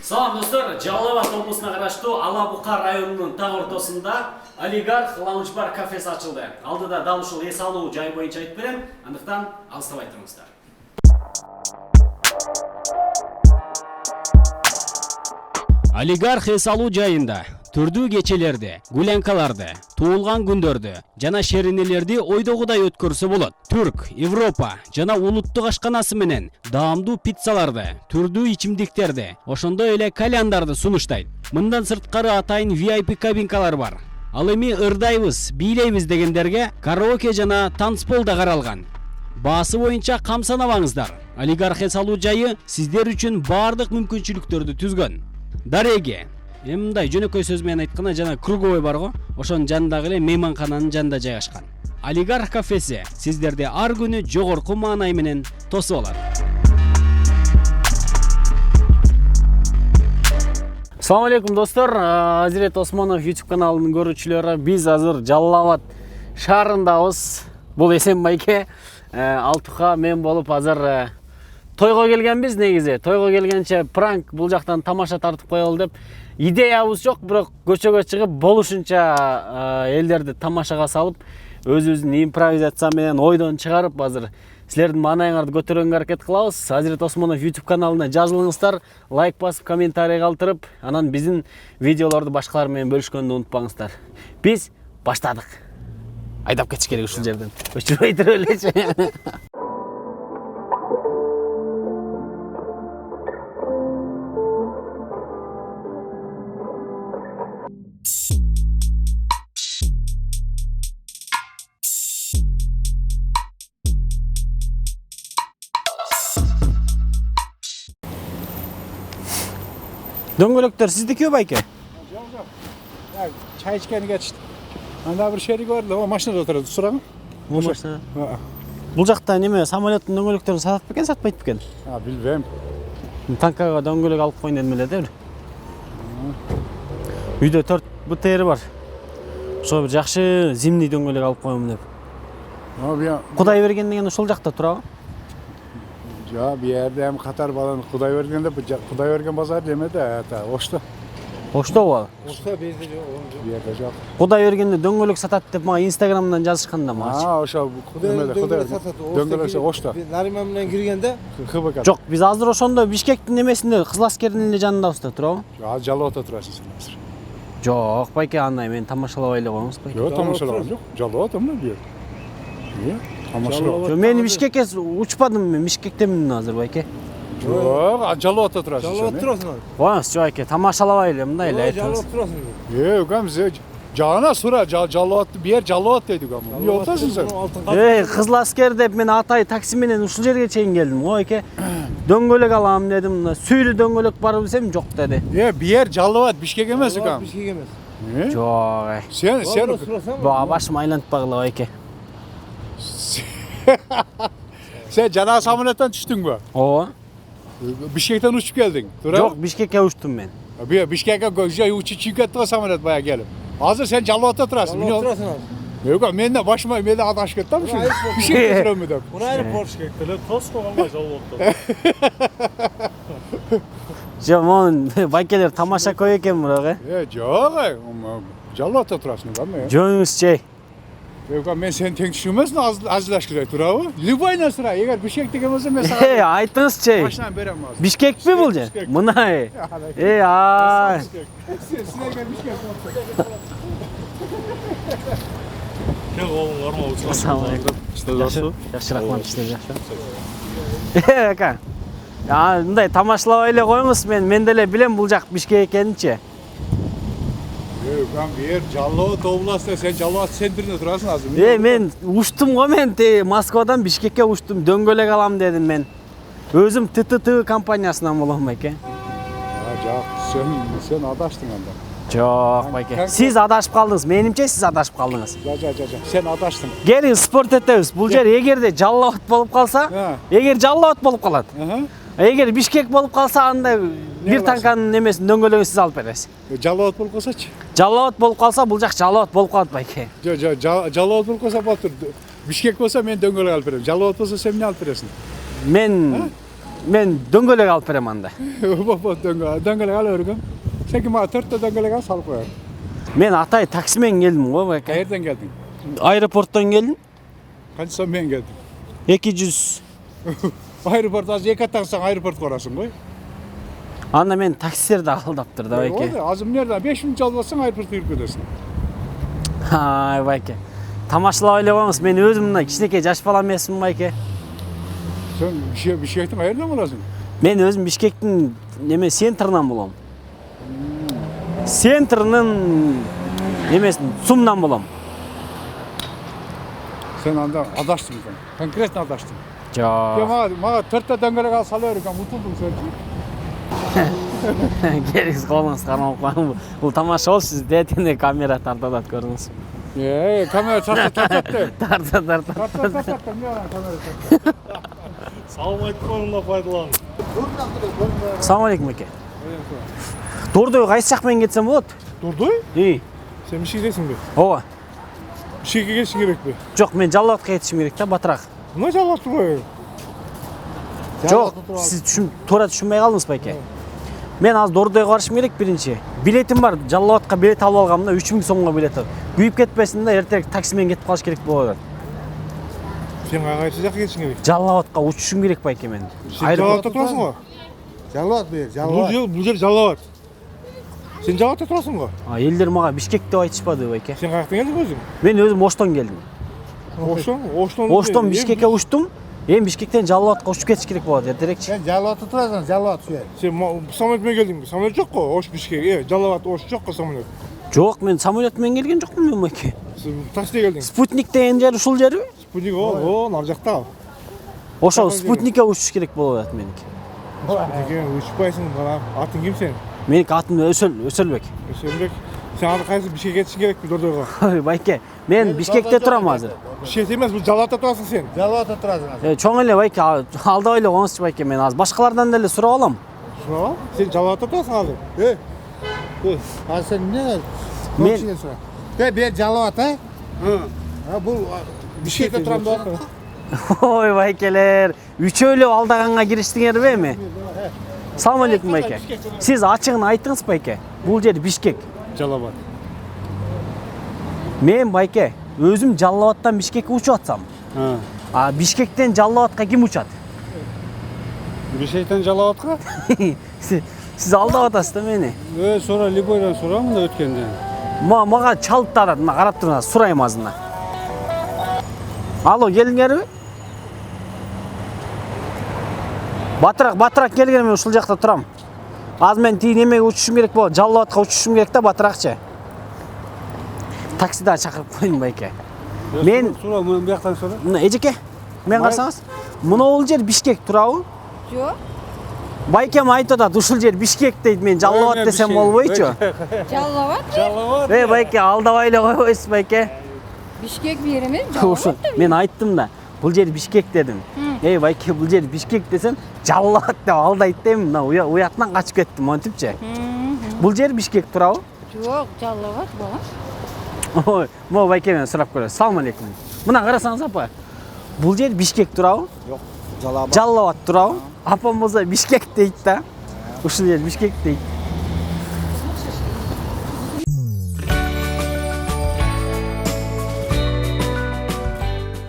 Салам достор, Жалал Абад облусуна караштуу Ала Бука районунун так ортосунда Олигарх Лаунж бар кафеси ачылды. Алдыда дал ушул эс алуу жай боюнча айтып берем, андыктан алыстабай туруңуздар. Олигарх эс алуу жайында түрдүү кечелерди, гулянкаларды, туулган күндөрдү жана шеринелерди ойдогудай өткөрсө болот. Түрк, Европа жана улуттук ашканасы менен даамдуу пиццаларды, түрдүү ичимдиктерди, ошондой эле кальяндарды сунуштайт. Мындан сырткары атайын VIP кабинкалар бар. Ал эми ырдайбыз, бийлейбиз дегендерге караоке жана танцпол да каралган. Баасы боюнча камсанабаңыздар. Олигарх эс алуу жайы сиздер үчүн баардык мүмкүнчүлүктөрдү түзгөн. Дареги мындай жөнөкөй сөз менен айтканда жана круговой бар го, ошонун жанындагы эле мейманкананын жанында жайгашкан. Олигарх кафеси сиздерди ар күнү жогорку маанай менен тосуп алат. Салам алейкум достор, Азирет Осмонов YouTube каналынын көрүүчүлөрү. Биз азыр Жалал Абад шаарындабыз. Бул Эсен байке, Алтуха мен болуп азыр тойго келгенбиз. Негизи тойго келгенче пранк бул жактан тамаша тартып коелу деп идеябыз жок, бирок көчөгө чыгып болушунча элдерди тамашага салып, өзүбүздүн импровизация менен ойдон чыгарып азыр силердин маанайыңарды көтөргөнгө аракет кылабыз. Азирет Осмонов YouTube каналына жазылыңыздар, лайк басып, комментарий калтырып, анан биздин видеолорду башкалар менен бөлүшкөндү унутпаңыздар. Биз баштадык. Айдап кетиш керек ушул жерден. Өчүрбөй туруп элечи. Дөңгөлөктөр сиздикиби байке? Жок. Чай ичкени кетишти. Анда бир шерик бар, о машинада отурат, сурагын. Бул машина. Бул жакта неме, самолеттин дөңгөлөктөрүн сатат бекен, сатпайт бекен? Билбейм. Танкага дөңгөлөк алып коюн дедим эле да. Үйдө 4 БТР бар. Ошо бир жакшы зимний дөңгөлөк алып коем деп. Кудай берген деген ошол жакта турабы? Жа, бу жерде эми катар баланы Кудай берген деп, Кудай берген базар демеди, Ошто. Оштобу? Ошто безде жок, бу жерде жок. Кудай бергенде дөңгөлөк сатат деп мага Инстаграмдан жазышканда мага. Ошо Кудай сатат. Дөңгөлөк Ошто. Нариман менен киргенде ХБК. Жок, биз азыр ошондо Бишкектин эмесинде, Кызыл аскердин эле жанындабыз да, турабы? Жок, Жалалабадта турасың сен азыр. Жок, байке, андай мен тамашалабай эле коюңуз байке. Жок, тамашалабам жок. Жалалабад эмне бу жер? Тамашалабам. Жок, мен Бишкекке учпадым, мен Бишкектемин азыр байке. Жок, Жалалабадта турасың сен. Жалалабад турасың. Коюңуз байке, тамашалабай эле мындай эле айтыңыз. Жалалабад турасың. Укам, жана сура, Жалалабад, бу жер Жалалабад дейт укам. Эмне отасың сен? Кызыл аскер деп мен атай такси менен ушул жерге чейин келдим. Ой байке, дөңгөлөк алам дедим, сүйрү дөңгөлөк барбы десем жок деди. Бу жер Жалалабад, Бишкек эмес укам. Бишкек эмес. Жок. Сен башым айланып багыла байке. Sen jana samolyoттон түштүңбү? Ооба. Бишкектен учуп келдиң, туура? Жок, Бишкекке учтум мен. Бишкекке учуп кетти го самолет бая келип. Азыр сен Жалалабадта турасың. Жалалабад турасың. Укам, менде башыма менде адашып кетти ушул. Бишкекке турам деп. Мына аэропорт Теле тоско калбай Жалалабадта. Жок, монун байкелер тамаша көй экен бирок, Жок, Жалалабадта турасың укам. Жоюңуз чей. Укам, мен сени тең түшүнмөсүн, азылаш керек, туурабы? Любой насыра, эгер Бишкек деген болсо мен сага айтыңыз чей. машинаны берем азыр. Бишкекпи бул же? Мына. Сен эгер Бишкек болсо. Кел колуң карма учкан. Ассаламу алейкум. Иштеп жакшы. Жакшы, рахмат, иштеп жакшы. Ака. Мындай тамашалабай эле коюңуз, мен деле билем бул жак Бишкек экенинчи. Укам, бу жер Жалалабад областы, сен Жалалабад центринде турасың азыр. Мен учтум го, мен Москвадан Бишкекке учтум, дөңгөлөк алам дедим мен. Өзүм ТТТ компаниясынан болом байке. Жок, сен адаштың анда. Жок байке. Сиз адашып калдыңыз, менимче сиз адашып калдыңыз. Жок, сен адаштың. Келиңиз спорт этебиз. Бул жер эгерде Жалалабад болуп калса, эгер Жалалабад болуп калат. Эгер Бишкек болуп калса, анда бир танканын эмесин дөңгөлөгүн сиз алып бересиз. Жалалабад болуп калсачы? Жалалабад болуп калса, бул жак Жалалабад болуп калат байке. Жок, Жалалабад болуп калса болуптур. Бишкек болсо мен дөңгөлөк алып берем. Жалалабад болсо сен эмне алып бересиң? Мен мен дөңгөлөк алып берем анда. Дөңгелек алып өргөм. Sen ki bana 4 дөңгелек al salıp koyar. Мен атай таксимен келдим го байке. Nereden geldin? Аэропорттон келдим. Kaç son ben geldim. 200. Aeroport az yekat taksan aeroport korasın koy. Анда мен таксилерди алдаптыр да байке. Oldu. Azım nereden? 5 minut çalmasın aeroport'a yürüp gidersin. Ай байке. Тамашалап ойлогонбуз. Мен өзүм мына кичинекей жаш бала эмесмин байке. Sen bir şey ettin ayırdan mı olasın? Мен өзүм Бишкектин неме центрынан болом. Центрнын немесин сумнан болом. Sen anda adaştın sen. Konkretno adaştın. Жок. Ya bana 4 дөңгелек al salı örgüm. Utuldum sen. Керексиз колуңуз кармап коюң. Бул тамаша болуп сиз детине камера тартат көрдүңүз. Kamera tartattı. Тарта. Tartattı. Ne var kamera? Салым айтканында пайдалан. Салам алейкум эке. Дордой кайсы жак менен кетсем болот? Durduy? Sen bir şey desin mi? Ооба. Bir şey geçsin gerek mi? Жок, мен Жалал атка кетишим керек да, батыраак. Ne cevap duruyor? Жок, сиз туура түшүнбөй калдыңыз байке. Мен азыр Дордойго барышым керек биринчи. Билетим бар, Жалал атка билет алып алгам да 3000 сомго билет. Күйүп кетпесин да, эртең такси менен кетип калыш керек болот. Sen kaysı jakka geçsin gerek. Жалал атка учушум керек байке мен. Sen Jalat'ta turasın mı? Жалат бер, жалат. Bu yer Jalat. Sen Jalat'ta turasın mı? Элдер мага Бишкек деп айтышпады байке. Sen kayaktan geldin özüm. Мен өзүм Оштон келдим. Оштон Бишкекке учтум. Эми Бишкектен Жалал атка учуп кетиш керек болот, эртерээкчи. Sen жалатı turasın, жалат şu yer. Sen samolyotмен geldin mi? Samolyot yok ko? Oş Bişkek. Jalat Oş yok ko samolyot. Жок, мен самолет менен келген жокмун мен байке. Sen taksiyle geldin. Спутник деген жер ушул жерби? Sputnik o, nar jakta. Ошол Спутникке учуш керек болуп атат меники. Peki, uçpaysın bana. Atın kim sen? Меники атым Өсөлбек. Ösönbek. Sen adı kaysı bir şey geçsin gerek mi Dordoyga? Ой, байке, мен Бишкекте турам азыр. Bir şey demez, bu Jalat'ta turasın sen. Жалатı turasın. Чоң эле байке, алдап эле коңузчу байке, мен азыр башкалардан деле сурап алам. Şuna sen Jalat'ta turasın hadi. Ha sen ne? Men- Komşuya sor. De ber жалат ha? Ha bu bir şey de turam da. Ой, байкелер, үчөөлөп алдаганга кириштиңерби эми? Салам алейкум байке. Сиз ачыгын айттыңыз байке. Бул жер Бишкек. Jalabat. Мен байке, өзүм Жалал-Абадтан Бишкекке учуп атсам. А Бишкектен Жалал-Абадка ким учат? Bir şeyden Jalavat'a. Сиз алдап атасыз да мени. Sonra Liboy'dan sonra mı da ötkende? Мага чалып тарат, мына карап туруңуз, сурайм азына. Алло, келиңерби? Батыраак келген, мен ушул жакта турам. Азыр мен тиги немеге учушум керек болот, Жалал-Абадка учушум керек да, батыраакчы. Таксида чакырып коеюн байке. Мен Sonra bu yaktan sonra. мына эжеке, мен карасаңыз, мына бул жер Бишкек турабы? Жок, Байкем айтып атат, ушул жер Бишкек дейт, мен Жалал-Абад десем болбойчу? Жалал-Абад. Байке, алдабай эле койбойсуз байке. Бишкек bir yerimiz. Ушул мен айттым да, бул жер Бишкек дедим. Байке, бул жер Бишкек десем, Жалал-Абад деп алдайт дейм, мына уятынан качып кеттим, монтипчи. Бул жер Бишкек турабы? Жок, Жалал-Абад балам. Ой, мо байке мен сурап көрөм. Салам алейкум. Мына карасаңыз апа. Бул жер Бишкек турабы? Yok, Жалат. Жалал-Абад турабы? Апам болсо Бишкек дейт да. Ушул жер Бишкек дейт.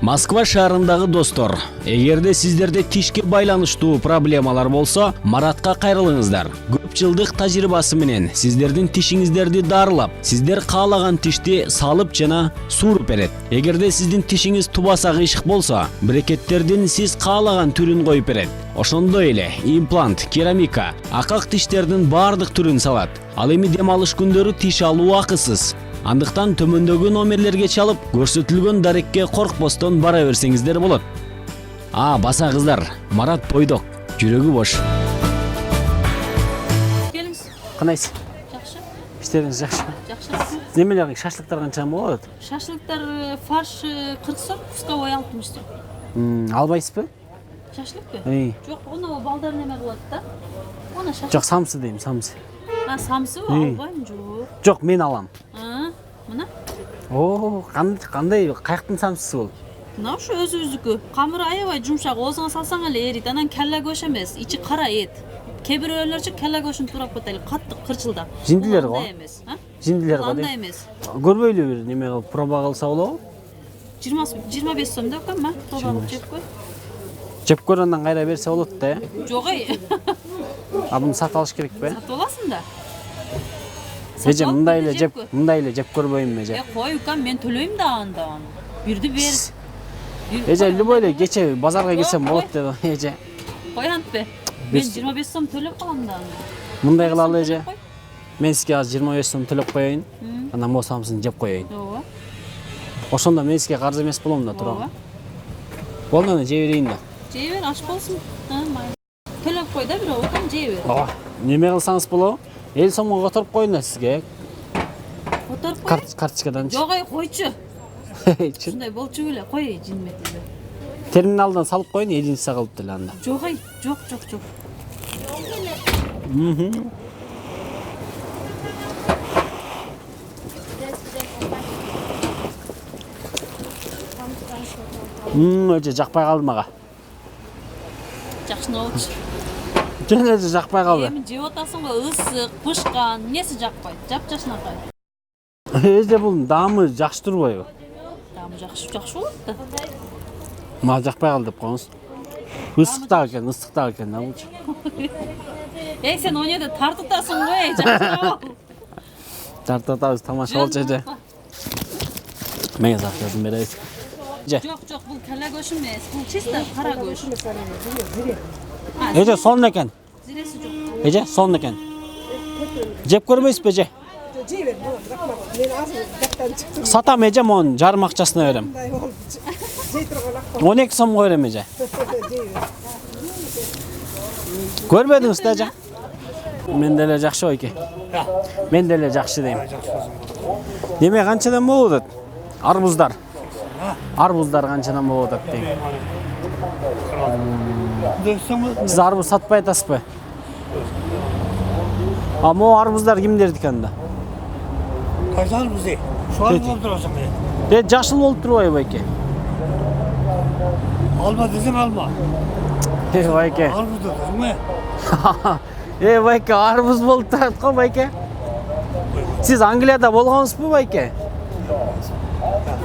Москва шаарындагы достор, эгерде сиздерде тишке байланыштуу проблемалар болсо, Маратка кайрылыңыздар. Көп жылдык тажрыйбасы менен сиздердин тишиңиздерди дарылап, сиздер каалаган тишти салып жана сууруп берет. Эгерде сиздин тишиңиз тубаса кыйшык болсо, брекеттердин сиз каалаган түрүн коюп берет. Ошондой эле имплант, керамика, акак тиштердин баардык түрүн салат. Ал эми дем алыш күндөрү тиш алуу акысыз. Андыктан төмөндөгү номерлерге чалып, көрсөтүлгөн дарекке коркпостон бара берсеңиздер болот. Баса кыздар, Марат бойдок, жүрөгү бош. Келиңиз. Кандайсыз? Жакшы. Иштериңиз жакшы. Жакшы. Немелер шашлыктар канча болот? Шашлыктар фарш 40 сом, вкусовой 60 сом. Албайсызбы? Шашлыкпы? Жок, оны балдар неме кылат да. Оны шашлык. Жок, самсы дейм, самсы. Самсы албайм, жок. Жок, мен алам. Мына? Кандай каяктын самсысы бул? Mına şu özübüzdükü. Kamır aябай жумшак, оозуңа салсаң эле эрийт. Анан келе көш эмес, ичи кара эт. Кээ бирөөлөрчү келе көшүн турап кетели, каттык кырчылдап. Жиндилер го. Андай эмес, а? Жиндилер го Андай дейм. эмес. Көрбөйлү бир неме кылып проба кылса болобу? 25 сом деп кам, ма? Тоба кылып жеп кой. Жеп көргөндөн кайра берсе болот да. Жок ай. А буну сатып алыш керек бе? Сатып аласың да. Эже мындай эле жеп көрбөйм эже. Кой укам, мен төлөйм да анда. Бирди бер. Эже любой эле кече базарга кирсем болот деди эже. Кой антпе. Мен 25 сом төлөп калам да. Мындай кылалы эже. Мен сизге азыр 25 сом төлөп коеюн. Анан болсамсын жеп коеюн. Ооба. Ошондо мен сизге карыз эмес болом да турам. Болду аны жей берейин да. Жей бер, аш болсун. Майы. Төлөп кой да бирок, укам жей бер. Ооба. Неме кылсаңыз болобу? 50 сомго которуп коеюн да сизге. Которуп кой. Карточкадан. Жок ай, койчу. Чын. Ушундай болчу беле, кой жинметиде. Терминалдан салып коеюн, единица кылып деле анда. Жок ай, жок. Өчө жакпай калды мага. Жакшына болчу. Жөн эле жакпай калды. Эми жеп атасың го, ысык, пышкан, эмнеси жакпайт? Жап-жашынакай. Эже бул даамы жакшы турбайбы? Тамы жакшы болот да. Мага жакпай калды деп коюңуз. Ысык да экен да булчу. Эй, сен ойнеде тартытасың го, эй, жакшы. Тартатабыз, тамаша болчу эже. Мен закажым беребиз. Жок, бул келе көш эмес, бул чисто кара көш. Эже сонун экен. Зиреси жок. Эже сонун экен. Жеп көрбөйсүзбү эже? Сатам эже, монун жарым акчасына берем. 12 сомго берем эже. Көрбөдүңүз да эже? Мен деле жакшы ойке. Мен деле жакшы дейм. Неме канчадан болуп атат? Арбуздар. Арбуздар канчадан болуп атат дейм. Сиз арбуз сатпай атасызбы? А могу арбуздар кимдердики анда? Кайсы арбуз ей? Şu arбуз болуп турасың ей. Жашыл болуп турбайбы байке? Alma desem alma. Байке. Armut da dedim mi? Байке, арбуз болуп турат го байке. Сиз Англияда болгонсузбу байке?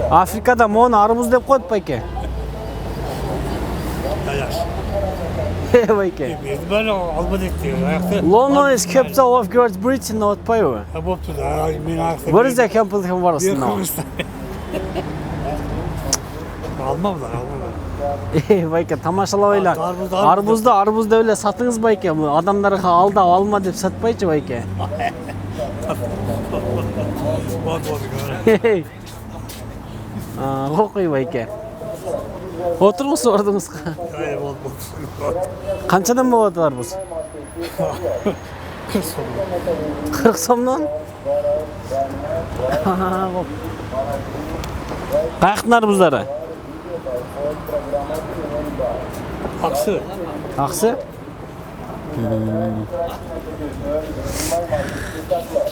Африкада мону арбуз деп коет байке. Dayaş. Байке. Biz böyle alma dekti. Ayakta. London is capital of Great Britain, not Payo. Ha boptu da. Ben ayakta. Where is the capital of Warsaw now? Almam da almam. Байке, тамашалабайлар. Арбузды Арбузду эле сатыңыз байке. Адамдарга алдап алма деп сатпайчы байке. Bot Окуй байке. Отуруңуз ордуңузга. Hayır bot. Канчадан болот арбуз? 40 сомдон? Каяктын арбуздары? Aksı. Аксы?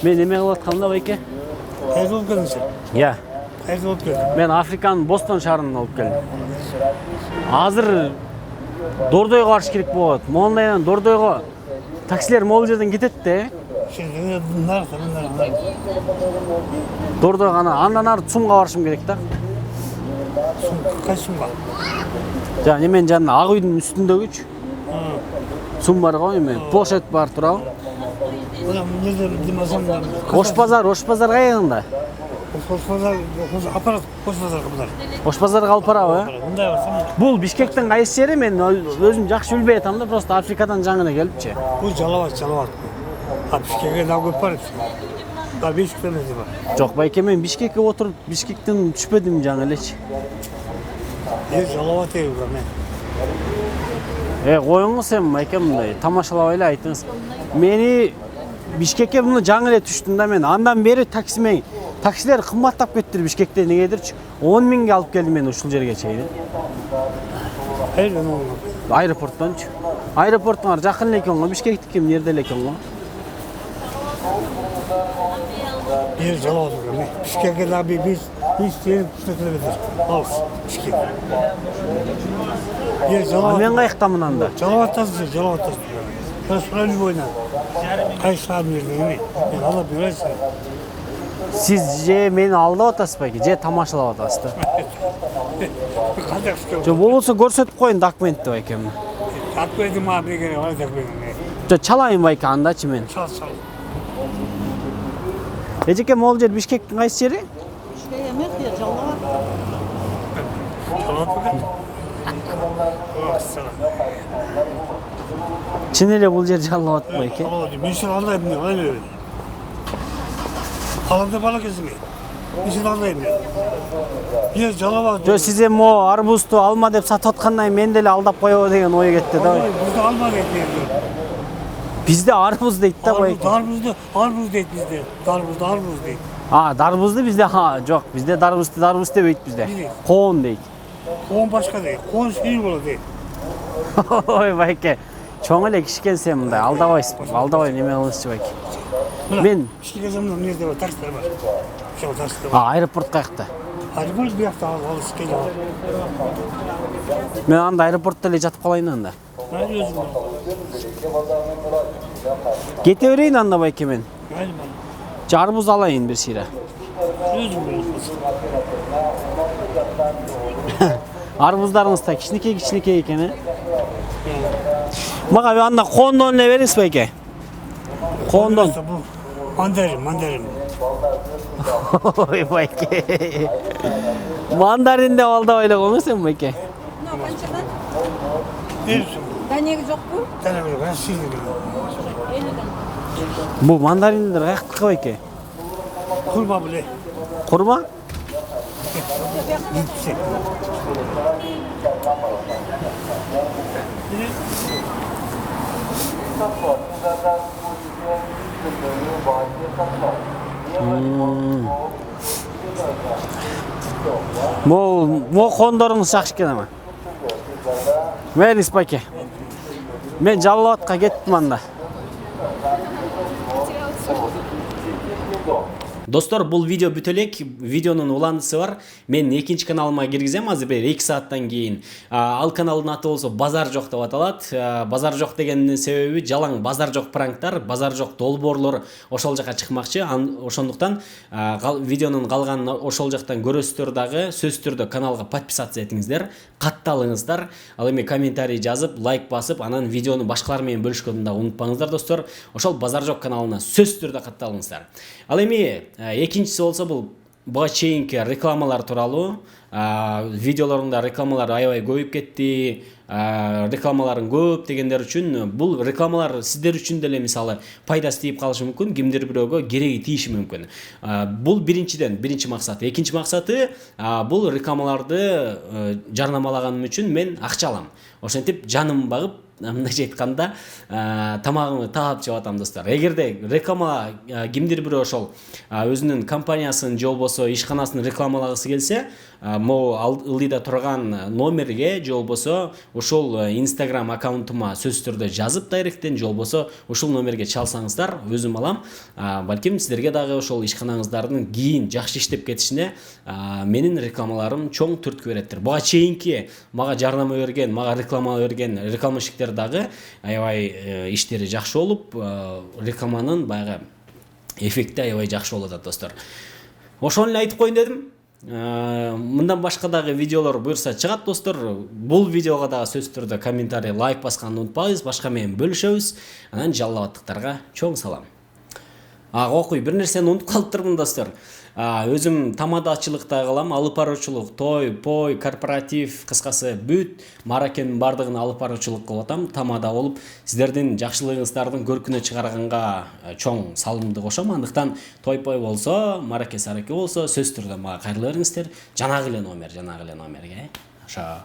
Мен эме кылып атканда байке? Kayısı olup geldin sen. Я. Kayısı olup geldin. Мен Африканын Бостон шаарынан алып келдим. Азыр Дордойго барыш керек болот. Мондайдан Дордойго таксилер могул жерден кетет да. Şimdi bunlar. Дордой гана андан ары Цумга барышым керек да. Kaç sun var? Жана неменин жанына ак үйдүн үстүндөгүчү. Цум бар го эме, площадь бар турабы? Ulan nerede bilmezsem de. Ош базар каягында? Koş pazar, aparat koş pazar kapılar. Ош базарга алып барабы? Bunda varsa Бул Бишкектин кайсы жери мен өзүм жакшы билбей атам да, просто Африкадан жаңына келипчи. bu calavat. Abi şikayet daha köp var. Daha 5 kilometre var. Жок, байке, мен Бишкекке отуруп Бишкектен түшпөдүм жаңы элечи. Calavat değil bu ne? Коюңуз сен байке мындай тамашалап эле айтыңыз. Мени Бишкекке муну жаңы эле түштүм да мен. Андан бери таксилер кымбаттап кетти Бишкекте негедирчи. 10 миңге алып келдим мен ушул жерге чейин. Hayır ne oldu? Аэропорттончу. Аэропорттун жакын экен го, Бишкектики эмне жерде экен го. Yer Жалават ekan. Bishkekga da biz yer tutilibdir. Alыс Bishkek. Yer Жалават. Мен каяктамын анда? Жалаваттасыз, Жалаваттасыз. Ben Surali boyuna. Kayışlar verdiğimi. Ben alıp verersin. Siz же мени алдап атасыз ба же тамашалап атасыз да? Kazak sıkıyor. Жо болбосо көрсөтүп коюн документти байке. Takmedim abi gene var takmedim. Жо чалайын байке андачы мен. Çal çal. Эжеке могул жер Бишкектин кайсы жери? Çalat bakın. Чын эле бул жер Жалал Абад байке. Ben şimdi anlayayım diyor. Öyle öyle. Kalanda bana kesin. Ben şimdi anlayayım diyor. Yer Жалават. Жо сиз эми могу арбузду алма деп сатып аткандан кийин мени деле алдап коебу деген ой кетти да. Bizde alma diyor. Бизде арбуз дейт да байке. Arbuz deyit bizde. Arbuz deyit. Дарбузду бизде жок, бизде дарбуз дебейт бизде. Коон дейт. Koğun başka değil. Koğun suyu bolu değil. Ой байке. Чоң эле киши экенсиң мындай алдабайсыз. Алдабай неме кылыңызчы байке. Мен Bişkek yazımda nerede var? Taksitler var. Şu taksitler var. аэропорт каякта. Hadi böyle bir hafta alış geliyor. Мен анда аэропортто эле жатып калайын анда. Hadi özüm var. Кете берейин анда байке мен. Hadi bana. Жо арбуз алайын бир шире. Özüm var. Арбуздарыңыз да кичинекей экен э. Мага анда коондон эле бериңиз байке. Коондон. Bu mandarin. Ой байке. Мандарин деп алдабай эле коңуз сен байке. Verirsin. Дәнегі жоқ қой? Tane böyle ben sinirliyim. Бул мандариндер каяктыкы байке? Kurma bile. Курма? Gitsin. Могу кондоруңуз жакшы экен ама. Бериңиз байке. Мен Жалал Абадка кеттим анда. Достор, бул видео бүт элек. Видеонун уландысы бар. Мен экинчи каналыма киргизем азыр бир 2 сааттан кийин. Ал каналдын аты болсо Базар жок деп аталат. Базар жок дегендин себеби жалаң базар жок пранктар, базар жок долбоорлор ошол жака чыкмакчы. Ошондуктан видеонун калганын ошол жактан көрөсүздөр дагы, сөзсүз түрдө каналга подписаться этиңиздер, катталыңыздар. Ал эми комментарий жазып, лайк басып, анан видеону башкалар менен бөлүшкөндү да унутпаңыздар достор. Ошол Базар жок каналына сөзсүз түрдө катталыңыздар. Ал эми экинчиси болсо бул буга чейинки рекламалар тууралуу. Видеолорунда рекламалар аябай көбөйүп кетти. Рекламаларын көп дегендер үчүн бул рекламалар сиздер үчүн деле мисалы пайдасы тийип калышы мүмкүн, кимдир бирөөгө кереги тийиши мүмкүн. Бул биринчи максаты. Экинчи максаты бул рекламаларды жарнамалаганым үчүн мен акча алам. Ошентип жаным багып, мындайча айтканда тамагымды таап жеп атам достор. Эгерде реклама кимдир бирөө ошол өзүнүн компаниясын же болбосо ишканасын рекламалагысы келсе, могу ылдыйда турган номерге же болбосо ошол Instagram аккаунтума сөзсүз түрдө жазып дайректен же болбосо ошол номерге чалсаңыздар, өзүм алам. Балким сиздерге дагы ошол ишканаңыздардын кийин жакшы иштеп кетишине менин рекламаларым чоң түрткү береттир. Буга чейинки мага жарнама берген, мага реклама берген рекламщиктер дагы аябай иштери жакшы болуп, рекламанын баягы эффекти аябай жакшы болуп атат достор. Ошону эле айтып коеюн дедим. Мындан башка дагы видеолор буюрса чыгат достор. Бул видеого дагы сөзсүз түрдө комментарий, лайк басканды унутпаңыз. Башка менен бөлүшөбүз. Анан Жалал Абадтыктарга чоң салам. Окуй, бир нерсени унутуп калыптырмын достор. Өзүм тамадачылыкта кылам, алып баруучулук, той, пой, корпоратив, кыскасы бүт маракенин бардыгын алып баруучулук кылып атам. Тамада болуп, сиздердин жакшылыгыңыздардын көркүнө чыгарганга чоң салымды кошом. Андыктан той, пой болсо, мараке сараке болсо, сөзсүз түрдө мага кайрыла бериңиздер. Жанагы эле номерге. Ошо